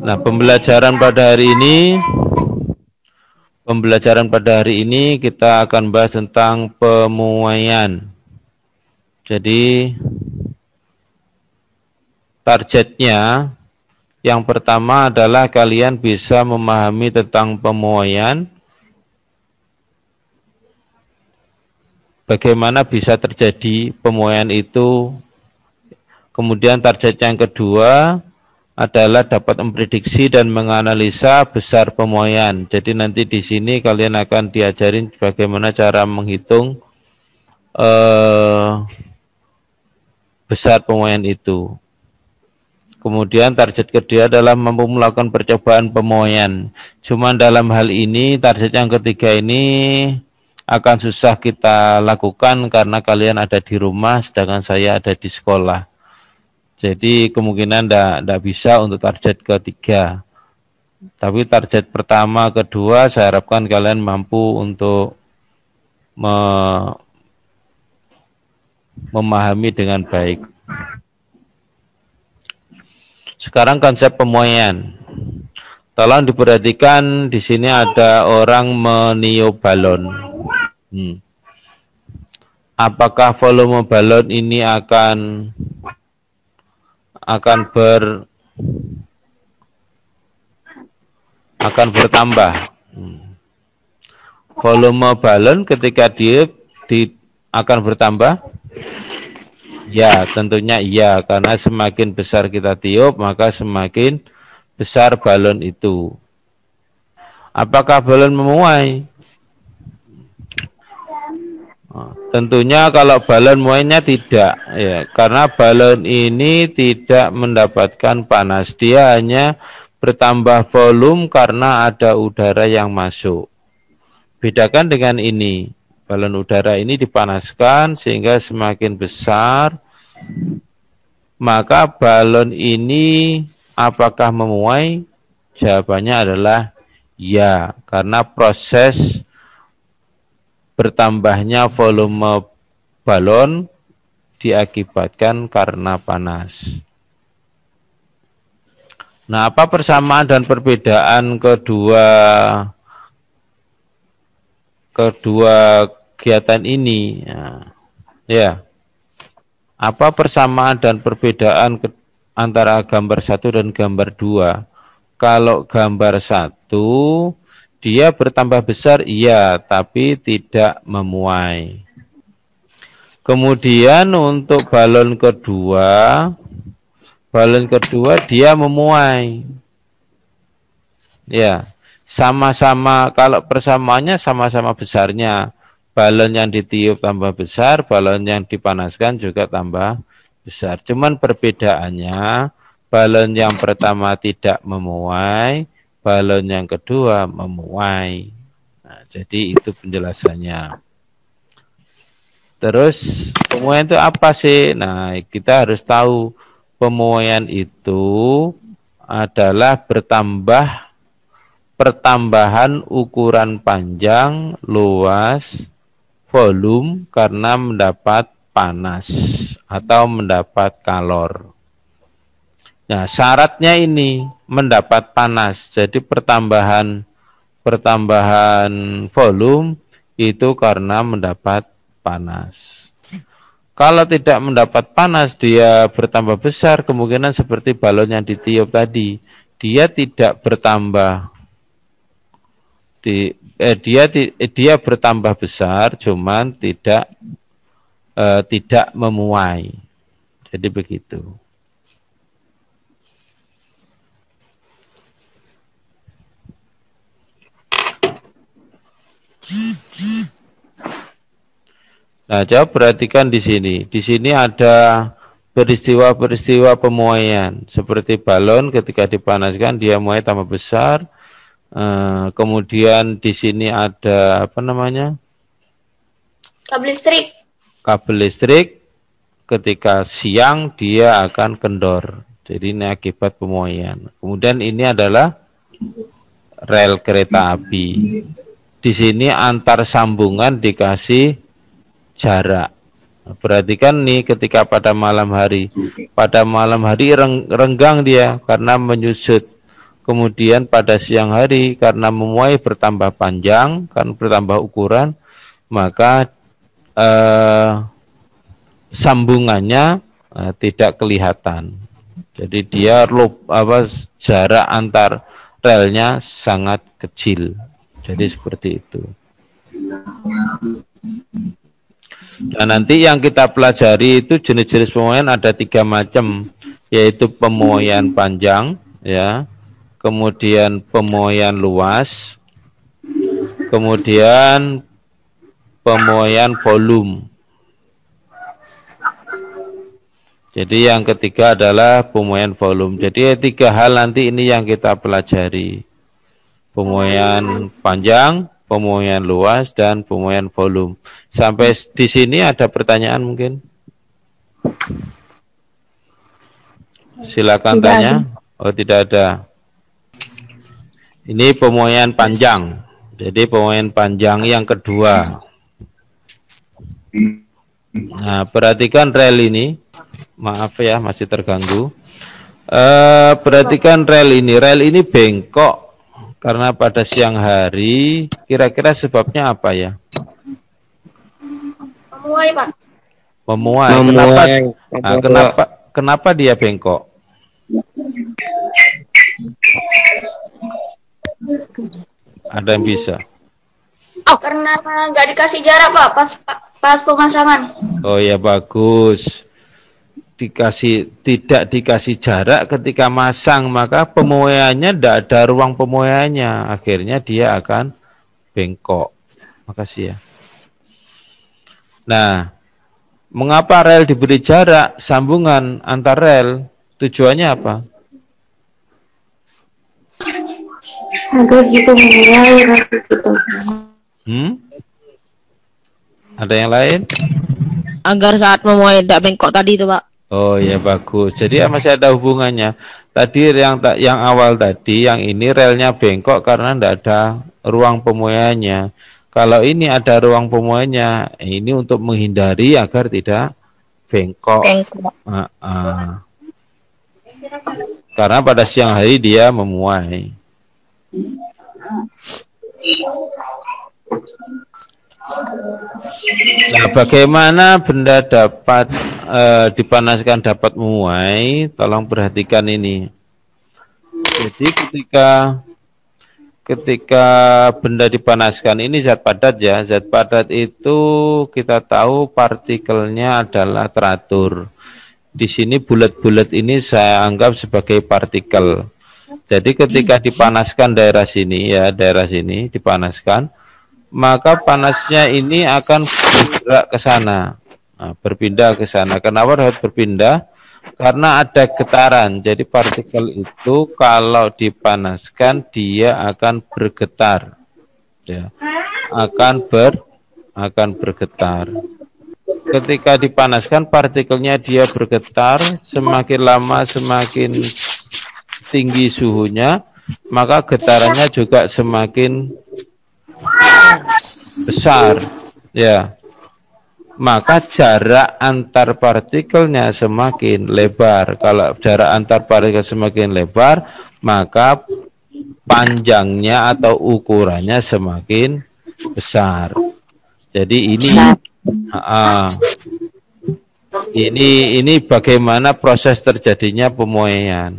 Nah, pembelajaran pada hari ini kita akan bahas tentang pemuaian. Jadi targetnya yang pertama adalah kalian bisa memahami tentang pemuaian, bagaimana bisa terjadi pemuaian itu. Kemudian target yang kedua adalah dapat memprediksi dan menganalisa besar pemuaian. Jadi nanti di sini kalian akan diajarin bagaimana cara menghitung besar pemuaian itu. Kemudian target kedua adalah mampu melakukan percobaan pemuaian. Cuma dalam hal ini target yang ketiga ini akan susah kita lakukan karena kalian ada di rumah sedangkan saya ada di sekolah. Jadi kemungkinan tidak bisa untuk target ketiga. Tapi target pertama, kedua saya harapkan kalian mampu untuk memahami dengan baik. Sekarang konsep pemuaian. Tolong diperhatikan, di sini ada orang meniup balon. Apakah volume balon ini akan bertambah? Volume balon ketika akan bertambah? Ya, tentunya iya, karena semakin besar kita tiup, maka semakin besar balon itu. Apakah balon memuai? Tentunya kalau balon muainya tidak, ya, karena balon ini tidak mendapatkan panas, dia hanya bertambah volume karena ada udara yang masuk. Bedakan dengan ini, balon udara ini dipanaskan sehingga semakin besar, maka balon ini apakah memuai? Jawabannya adalah ya, karena proses bertambahnya volume balon diakibatkan karena panas. Nah, apa persamaan dan perbedaan kedua kegiatan ini? Ya. Apa persamaan dan perbedaan antara gambar 1 dan gambar 2? Kalau gambar 1 dia bertambah besar, iya, tapi tidak memuai. Kemudian untuk balon kedua dia memuai. Ya, sama-sama, kalau persamaannya sama-sama besarnya. Balon yang ditiup tambah besar, balon yang dipanaskan juga tambah besar. Cuman perbedaannya, balon yang pertama tidak memuai, balon yang kedua memuai. Nah, jadi itu penjelasannya. Terus pemuaian itu apa sih? Nah, kita harus tahu pemuaian itu adalah pertambahan ukuran panjang, luas, volume karena mendapat panas atau mendapat kalor. Nah, syaratnya ini mendapat panas. Jadi pertambahan volume itu karena mendapat panas. Kalau tidak mendapat panas, dia bertambah besar, kemungkinan seperti balon yang ditiup tadi. Dia tidak bertambah. Dia bertambah besar, cuman tidak memuai. Jadi begitu. Nah, coba perhatikan di sini. Di sini ada peristiwa-peristiwa pemuaian. Seperti balon ketika dipanaskan dia muai tambah besar. Kemudian di sini ada apa namanya? Kabel listrik. Kabel listrik ketika siang dia akan kendor. Jadi ini akibat pemuaian. Kemudian ini adalah rel kereta api. Di sini antar sambungan dikasih jarak. Perhatikan nih ketika pada malam hari renggang dia karena menyusut. kemudian pada siang hari karena memuai bertambah panjang, kan bertambah ukuran, maka sambungannya tidak kelihatan. Jadi dia jarak antar relnya sangat kecil. Jadi seperti itu. Dan nanti yang kita pelajari itu jenis-jenis pemuaian ada 3 macam, yaitu pemuaian panjang, ya, kemudian pemuaian luas, kemudian pemuaian volume. Jadi yang ketiga adalah pemuaian volume. Jadi 3 hal nanti ini yang kita pelajari. Pemuaian panjang, pemuaian luas, dan pemuaian volume. Sampai di sini ada pertanyaan mungkin? Silakan Tidak tanya. Oh, tidak ada. Ini pemuaian panjang. Jadi pemuaian panjang yang kedua. Nah, perhatikan rel ini. Maaf ya, masih terganggu. Perhatikan rel ini. Rel ini bengkok karena pada siang hari. Kira-kira sebabnya apa ya? Memuai, Pak. Memuai. Kenapa dia bengkok? Ada yang bisa? Oh, karena nggak dikasih jarak, Pak, pas pemasangan. Oh ya, bagus. Tidak dikasih jarak ketika masang, maka pemuaiannya tidak ada ruang pemuaiannya. Akhirnya dia akan bengkok. Makasih ya. Nah, mengapa rel diberi jarak sambungan antar rel? Tujuannya apa? Agar kita memuai Ada yang lain? Agar saat memuai tidak bengkok tadi itu, Pak. Oh ya, bagus. Jadi masih ada hubungannya. Tadi yang awal tadi, yang ini relnya bengkok karena tidak ada ruang pemuaiannya. Kalau ini ada ruang pemuaiannya, ini untuk menghindari agar tidak bengkok. Karena pada siang hari dia memuai. Nah, bagaimana benda dapat dipanaskan dapat memuai? Tolong perhatikan ini. Jadi ketika benda dipanaskan, ini zat padat ya. Zat padat itu kita tahu partikelnya adalah teratur. Di sini bulat-bulat ini saya anggap sebagai partikel. Jadi ketika dipanaskan daerah sini ya, daerah sini dipanaskan, maka panasnya ini akan bergerak ke sana, berpindah ke sana. Kenapa harus berpindah? Karena ada getaran. Jadi partikel itu kalau dipanaskan dia akan bergetar, ya, akan bergetar. Ketika dipanaskan partikelnya dia bergetar, semakin lama semakin tinggi suhunya, maka getarannya juga semakin besar, ya. Maka jarak antar partikelnya semakin lebar. Kalau jarak antar partikel semakin lebar, maka panjangnya atau ukurannya semakin besar. Jadi ini bagaimana proses terjadinya pemuaian.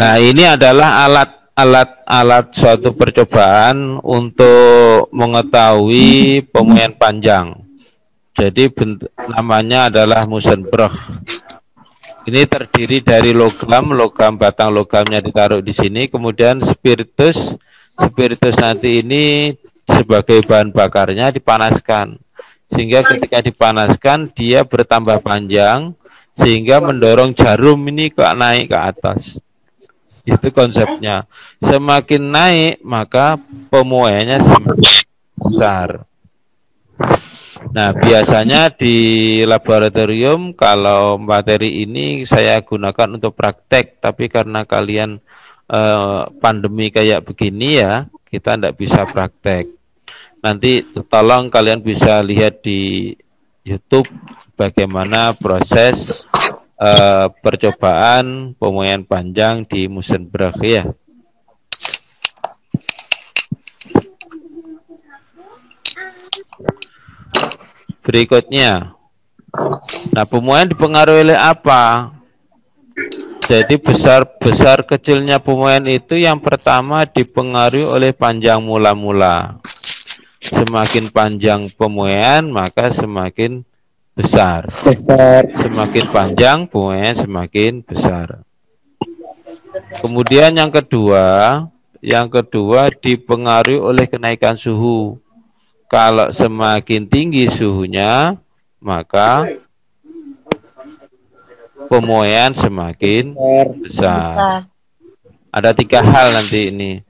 Nah, ini adalah alat suatu percobaan untuk mengetahui pemuaian panjang. Jadi namanya adalah Musenbroek. Ini terdiri dari logam batang logamnya ditaruh di sini, kemudian spiritus nanti ini sebagai bahan bakarnya dipanaskan. Sehingga ketika dipanaskan dia bertambah panjang sehingga mendorong jarum ini naik ke atas. Itu konsepnya. Semakin naik maka pemuaiannya semakin besar. Nah, biasanya di laboratorium kalau materi ini saya gunakan untuk praktek, tapi karena kalian pandemi kayak begini ya, kita tidak bisa praktek. Nanti tolong kalian bisa lihat di YouTube bagaimana proses percobaan pemuaian panjang di Mussenberg ya. Berikutnya, nah pemuaian dipengaruhi oleh apa? Jadi besar kecilnya pemuaian itu yang pertama dipengaruhi oleh panjang mula-mula. Semakin panjang pemuaian maka semakin besar. Semakin panjang pemuaian semakin besar. Kemudian yang kedua dipengaruhi oleh kenaikan suhu. Kalau semakin tinggi suhunya, maka pemuaian semakin besar. Ada 3 hal nanti ini.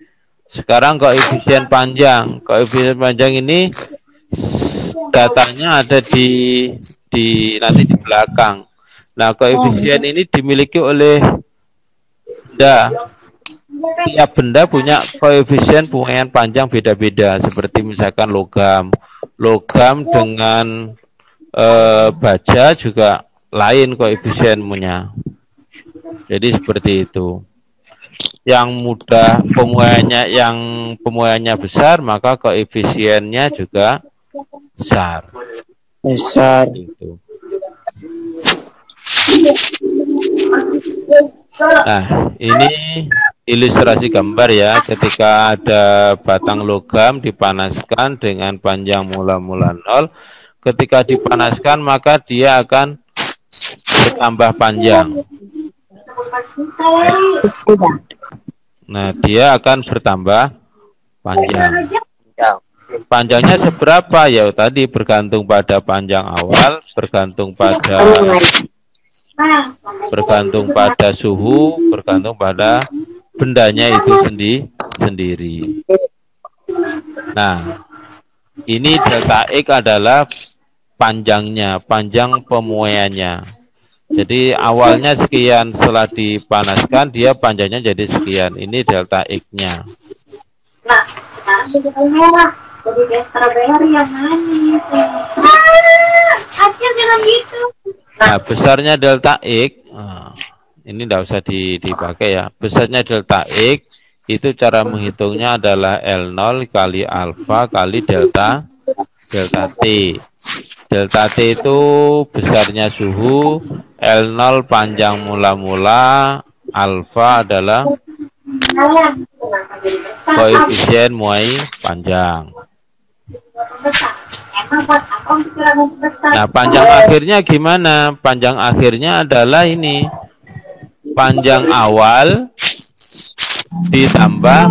Sekarang koefisien panjang. Koefisien panjang ini datanya ada nanti di belakang. Nah, koefisien ini dimiliki oleh benda. Tiap benda punya koefisien pemuaian panjang beda-beda. Seperti misalkan logam. Logam dengan baja juga lain koefisiennya. Jadi seperti itu. Yang mudah pemuaiannya besar, maka koefisiennya juga besar. Itu. Nah, ini ilustrasi gambar ya. Ketika ada batang logam dipanaskan dengan panjang mula-mula 0, ketika dipanaskan maka dia akan bertambah panjang. Nah, dia akan bertambah panjang. Panjangnya seberapa? Ya tadi bergantung pada panjang awal, bergantung pada suhu, bergantung pada bendanya itu sendiri. Nah, ini delta X adalah panjangnya, panjang pemuaiannya. Jadi awalnya sekian, setelah dipanaskan dia panjangnya jadi sekian. Ini delta X-nya. Nah, sekarang jadi strawberry yang manis. Acil jangan gitu. Nah, besarnya delta X, ini tidak usah dipakai ya. Besarnya delta X itu cara menghitungnya adalah L0 kali alfa kali delta T. Delta T itu besarnya suhu, L0 panjang mula-mula, alfa adalah koefisien muai panjang. Nah, panjang akhirnya gimana? Panjang akhirnya adalah ini. Panjang awal ditambah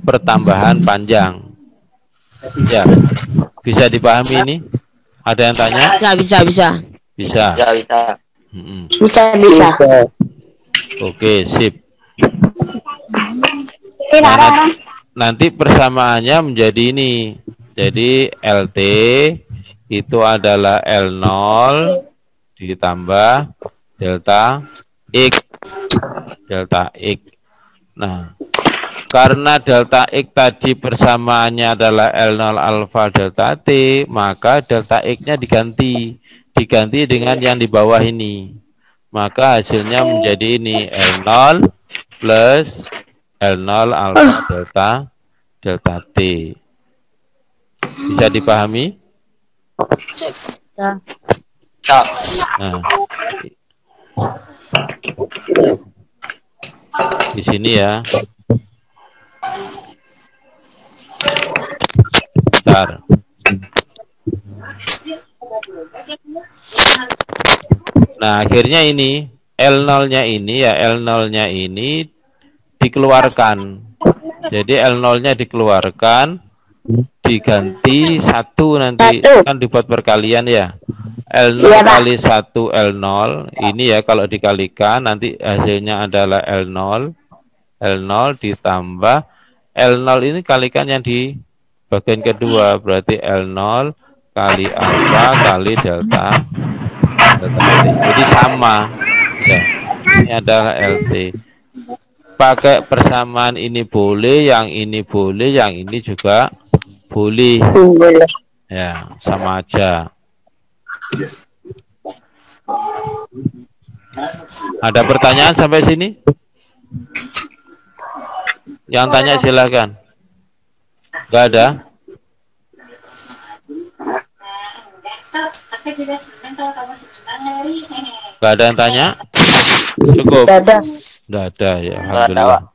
pertambahan panjang. Ya, bisa dipahami ini? Ada yang tanya? Bisa. Bisa. Oke, sip. Nah, nanti persamaannya menjadi ini. Jadi LT itu adalah L0 ditambah delta X. Nah, karena delta X tadi persamaannya adalah L0 alfa delta T, maka delta X-nya diganti dengan yang di bawah ini. Maka hasilnya menjadi ini L0 plus L0 alfa delta T. Bisa dipahami? Nah, di sini ya. Bentar. Nah, akhirnya ini L0-nya ini dikeluarkan. Jadi L0-nya dikeluarkan, diganti 1 nanti kan dibuat perkalian ya. L0 kali 1 L0 ini ya, kalau dikalikan nanti hasilnya adalah L0 ditambah L0 ini kalikan yang di bagian kedua, berarti L0 kali alfa kali delta T. Jadi sama ya, ini adalah LT. Pakai persamaan ini boleh, yang ini boleh, yang ini juga boleh. Ya, sama aja. Ada pertanyaan sampai sini? Yang tanya silakan. Gak ada? Gak ada yang tanya? Cukup? Gak ada ya, alhamdulillah.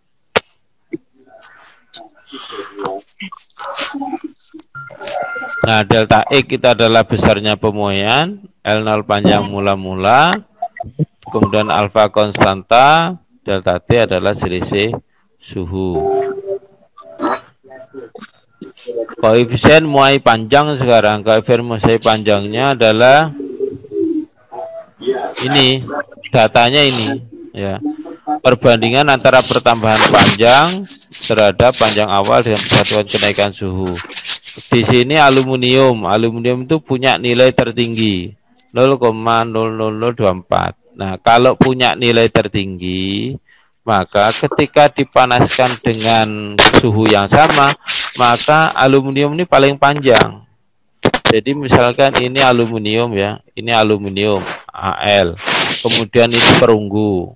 Nah, delta X itu adalah besarnya pemuaian, L0 panjang mula-mula, kemudian alfa konstanta, delta T adalah selisih suhu. Koefisien muai panjang sekarang, koefisien muai panjangnya adalah ini, datanya ini, ya. Perbandingan antara pertambahan panjang terhadap panjang awal dengan persatuan kenaikan suhu. Di sini aluminium itu punya nilai tertinggi 0,00024. Nah, kalau punya nilai tertinggi, maka ketika dipanaskan dengan suhu yang sama, maka aluminium ini paling panjang. Jadi misalkan ini aluminium ya, ini aluminium Al. Kemudian ini perunggu.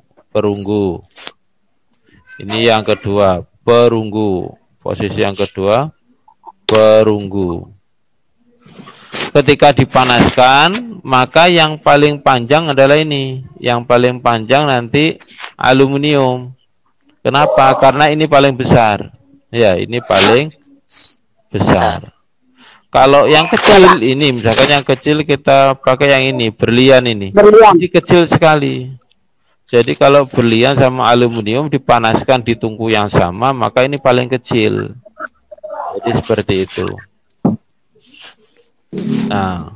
Ini yang kedua, perunggu. Posisi yang kedua, perunggu. Ketika dipanaskan, maka yang paling panjang adalah ini. Yang paling panjang nanti aluminium. Kenapa? Karena ini paling besar. Ya, ini paling besar. Kalau yang kecil ini, misalkan yang kecil kita pakai yang ini, berlian ini. Ini kecil sekali. Jadi kalau berlian sama aluminium dipanaskan di tungku yang sama, maka ini paling kecil. Jadi seperti itu. Nah,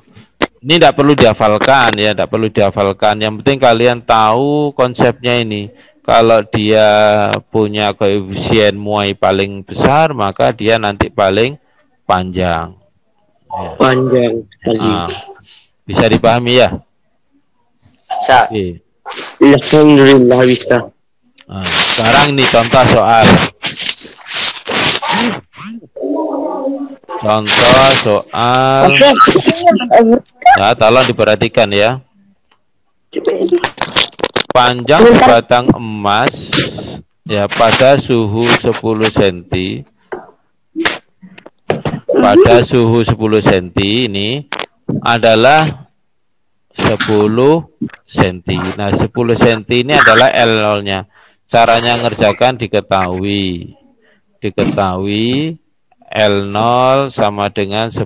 ini tidak perlu dihafalkan ya, tidak perlu dihafalkan. Yang penting kalian tahu konsepnya ini. Kalau dia punya koefisien muai paling besar, maka dia nanti paling panjang. Ya. Panjang. Nah, bisa dipahami ya? Bisa. Alhamdulillah bisa. Nah, sekarang ini contoh soal. Contoh soal. Ya, tolong diperhatikan ya. Panjang batang emas ya pada suhu 10 cm. Pada suhu 10 cm ini adalah 10 cm. Nah, 10 cm ini adalah L0-nya. Caranya ngerjakan diketahui. L0 sama dengan 10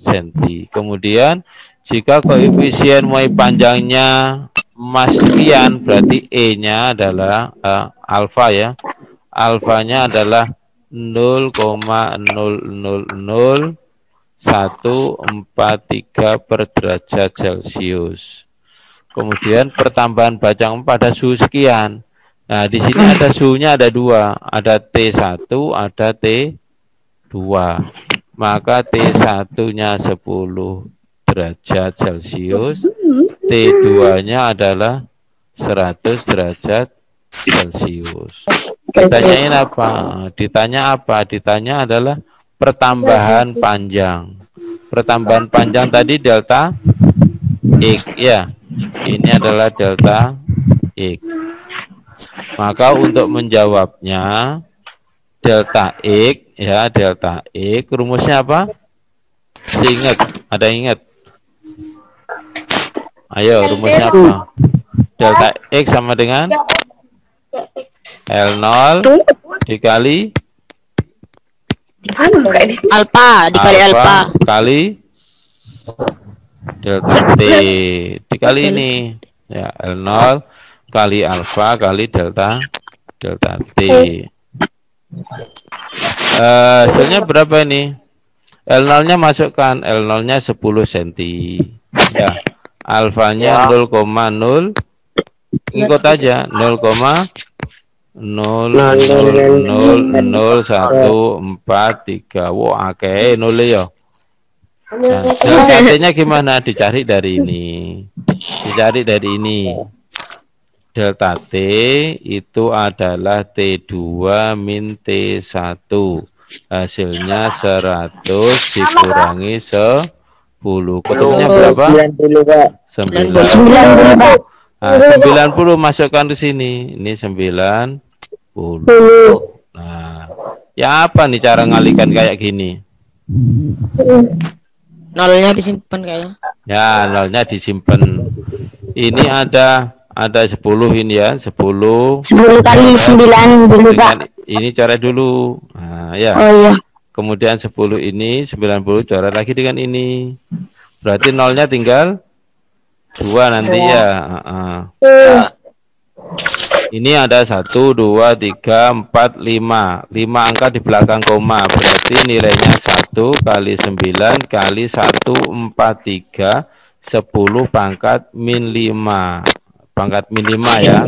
cm. Kemudian jika koefisien muai panjangnya emas sekian, berarti E-nya adalah alfa ya. Alfanya adalah 0,0000143 per derajat Celcius. Kemudian pertambahan batang pada suhu sekian. Nah, di sini ada suhunya ada dua, ada T1, ada T2. Maka T1-nya 10 derajat Celcius, T2-nya adalah 100 derajat Celcius. Ditanyain apa? Ditanya apa? Ditanya adalah pertambahan panjang. Pertambahan panjang tadi delta X ya. Ini adalah delta X. Maka untuk menjawabnya delta X ya, delta X rumusnya apa? Ingat, ada yang ingat? Ayo, rumusnya apa? Delta X sama dengan L0 dikali alfa dikali alfa kali delta T dikali ini ya, L0 kali alfa kali delta T. Hasilnya berapa ini? L0-nya masukkan, L0-nya 10 cm ya, alfanya 0,0, ikut aja 0,0000143. Wah, akeh nol ya. Nah, delta-nya gimana? Dicari dari ini. Delta T itu adalah T2 min T1. Hasilnya 100 dikurangi 10. Ketemunya berapa? 90. Nah, 90 masukkan ke sini. Ini 90. Nah, ya apa nih cara ngalikan kayak gini? Nolnya disimpan kayaknya. Ya, nolnya disimpan. Ini ada 10 ini ya, 10. 10 kali 9 dulu, Pak. Ini coret dulu. Nah, ya. Oh iya. Kemudian 10 ini, 90 coret lagi dengan ini. Berarti nolnya tinggal 2 nanti ya. Ini ada 1, 2, 3, 4, 5. 5 angka di belakang koma. Berarti nilainya 1 kali 9 kali 1, 4, 3, 10 pangkat min 5. Pangkat min 5 ya.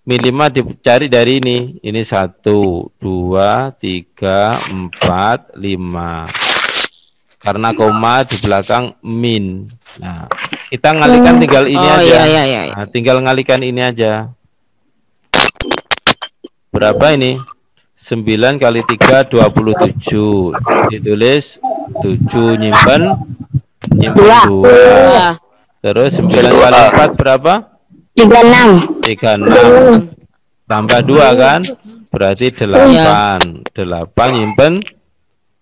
Min 5 dicari dari ini. Ini 1, 2, 3, 4, 5. Karena koma di belakang min. Nah, kita ngalikan tinggal ini aja. Iya. Nah, tinggal ngalikan ini aja. Berapa ini? 9 kali 3, 27. Ditulis 7, nyimpen 2. Terus 9 kali 4 berapa? 36. 36. Tambah 2 kan? Berarti 8. 8 nyimpen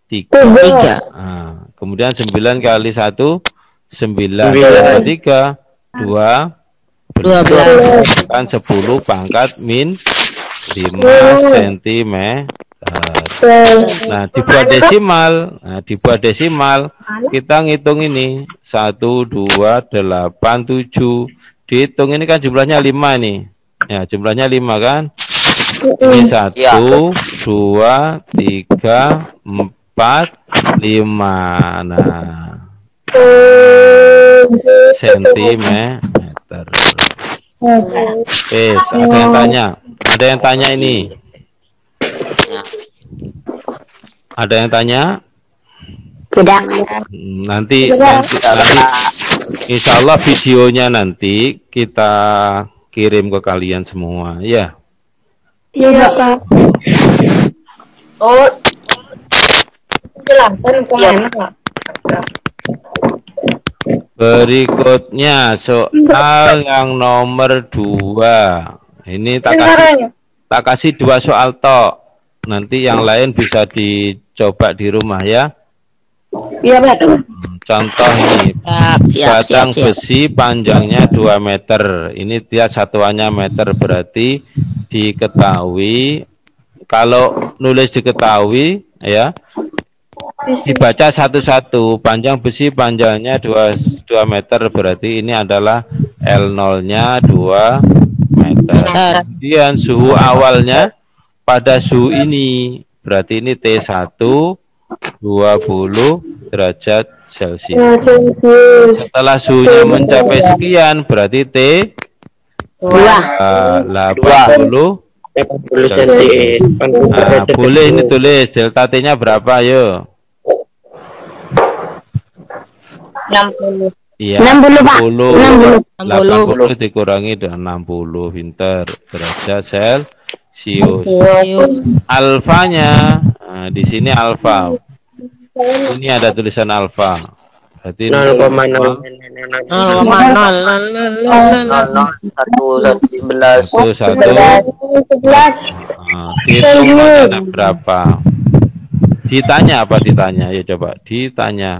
3. Nah, kemudian 9 kali 1, 9. Tambah 3, 2. 12. Kan 10 pangkat min 5 cm. Nah, dibuat desimal. Kita ngitung ini 1, 2, 8, 7. Dihitung ini kan jumlahnya 5 nih. Ya, jumlahnya 5 kan? Ini 1, 2, 3, 4, 5. Nah, sentimeter. Ada yang tanya? Ada yang tanya ini? Ada yang tanya? Tidak. Nanti insya Allah videonya nanti kita kirim ke kalian semua ya. Iya, Pak. Oh. Jelaskan kemana, Pak? Berikutnya soal yang nomor 2. Ini tak kasih 2 soal tok. Nanti yang lain bisa dicoba di rumah ya. Iya, Pak. Contoh ini, batang besi panjangnya 2 meter. Ini dia satuannya meter, berarti diketahui. Kalau nulis diketahui ya, dibaca satu-satu. Panjang besi panjangnya 2 meter, berarti ini adalah L0-nya 2 meter. Kemudian suhu awalnya pada suhu ini, berarti ini T1 20 derajat Celcius. Setelah suhunya mencapai sekian, berarti T 80. Nah, boleh ini tulis delta T-nya berapa, ayo? 60. Iya, 60, Pak. 80 dikurangi dengan 60, pinter. Derajat Celcius. Alfanya, nah, di sini alfa. Ini ada tulisan alfa. Berarti 0,00011. Hitung berapa? Ditanya apa ditanya? Ya coba ditanya.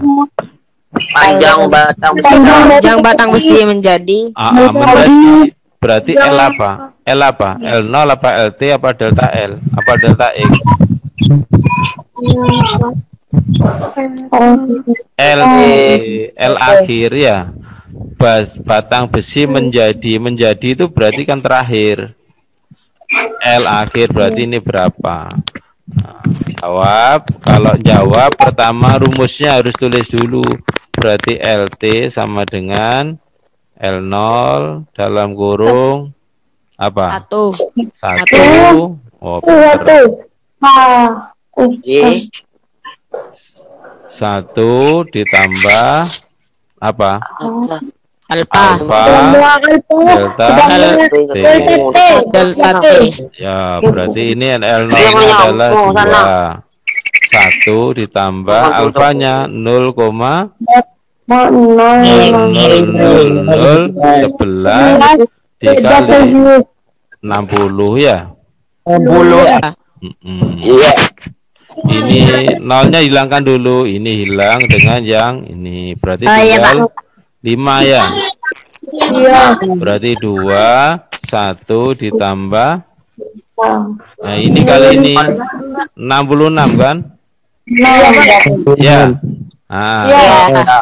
Panjang batang besi menjadi menjadi berarti L apa? L apa? L0 apa LT apa delta L? Apa delta X? L akhir ya. Batang besi menjadi itu berarti kan terakhir. L akhir berarti ini berapa? Nah, jawab. Kalau jawab pertama rumusnya harus tulis dulu. Berarti LT sama dengan L0 dalam kurung apa? 1. Oh, benar. 1 ditambah apa? Alfa delta T. Ya, berarti ini L0 adalah 2. 1 ditambah alfanya 0,00011 dikali 60 ya. 60. Iya. Ini nolnya hilangkan dulu. Ini hilang dengan yang ini. Berarti tinggal 5 ya. Iya. Berarti 2, 1 ditambah. Nah ini kali ini 66 kan? Ya. Nah,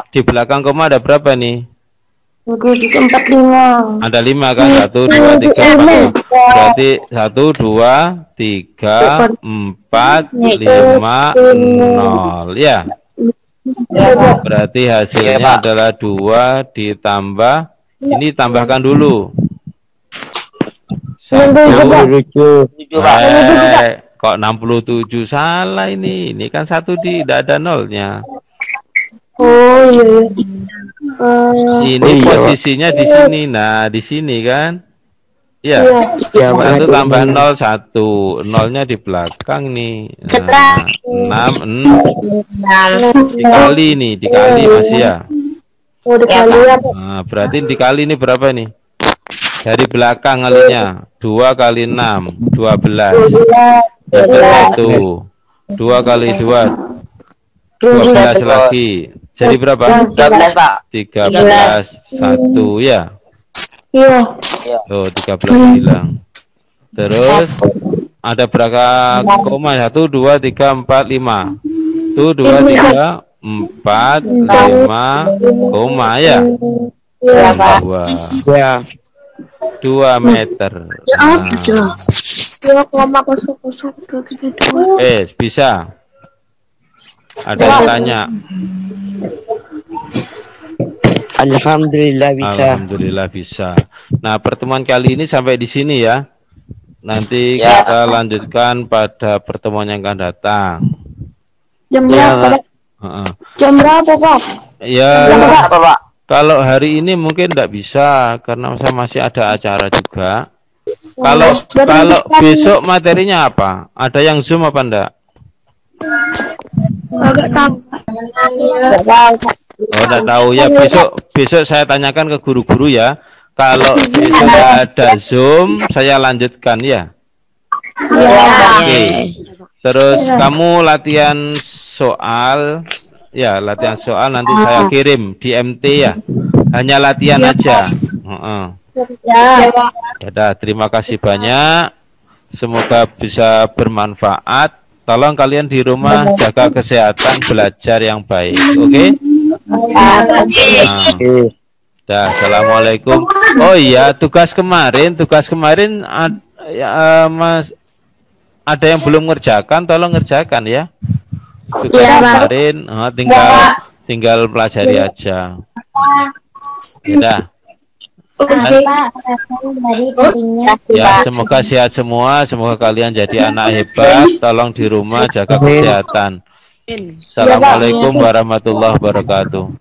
di belakang koma ada berapa nih? 45. Ada 5 kan? 1, 2, 3, 4. Berarti 1, 2, 3, 4, 5, 0 ya. Berarti hasilnya adalah 2 ditambah. Ini tambahkan dulu. 67. Kok 67 salah ini? Ini kan 1 tidak ada nolnya. Oh iya. Ini posisinya di sini. Nah, di sini kan? Ya. Iya, 1 tambah 0 1. Nolnya di belakang nih. Nah, 6 dikali nih, dikali masih ya. Oh dikali ya. Nah, berarti dikali ini berapa nih? Dari belakang kalinya 2 kali 6 12. Dapat 1. 2 kali 2 12 lagi. Jadi berapa? 12, Pak. 13 1 ya. Iya. Oh, 13 hilang. Terus ada berapa koma? 1 2 3 4 5. 1 2 3 4 5 koma ya. Iya, Pak. 2 meter. Nah. Bisa. Ada yang tanya? Alhamdulillah bisa. Alhamdulillah bisa. Nah, pertemuan kali ini sampai di sini ya. Nanti kita lanjutkan pada pertemuan yang akan datang. Jam berapa? Jam berapa, Pak? Ya, Apa, Pak? kalau hari ini mungkin tidak bisa karena saya masih ada acara juga. Kalau besok materinya apa? Ada yang Zoom apa enggak? Agak tahu. Oh, enggak tahu ya. Besok saya tanyakan ke guru-guru ya. Kalau besok ada Zoom, saya lanjutkan ya. Oke. Terus kamu latihan soal, ya latihan soal nanti saya kirim di MT ya. Hanya latihan aja. Ya, terima kasih banyak. Semoga bisa bermanfaat. Tolong kalian di rumah jaga kesehatan, belajar yang baik, oke? Assalamualaikum. Oh iya, tugas kemarin Mas, ada yang belum ngerjakan, tolong ngerjakan ya. Tugas kemarin tinggal pelajari aja. Udah. Ya, semoga sehat semua, semoga kalian jadi anak hebat. Tolong di rumah jaga kesehatan. Assalamualaikum warahmatullahi wabarakatuh.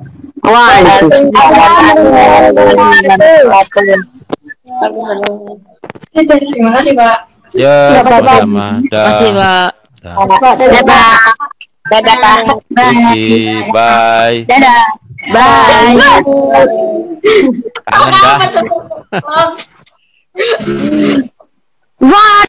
Terima kasih, Pak. Ya, sama-sama. Terima kasih, Pak. Dadah. Bye. Dadah. Bye. Kangen dah. Bye.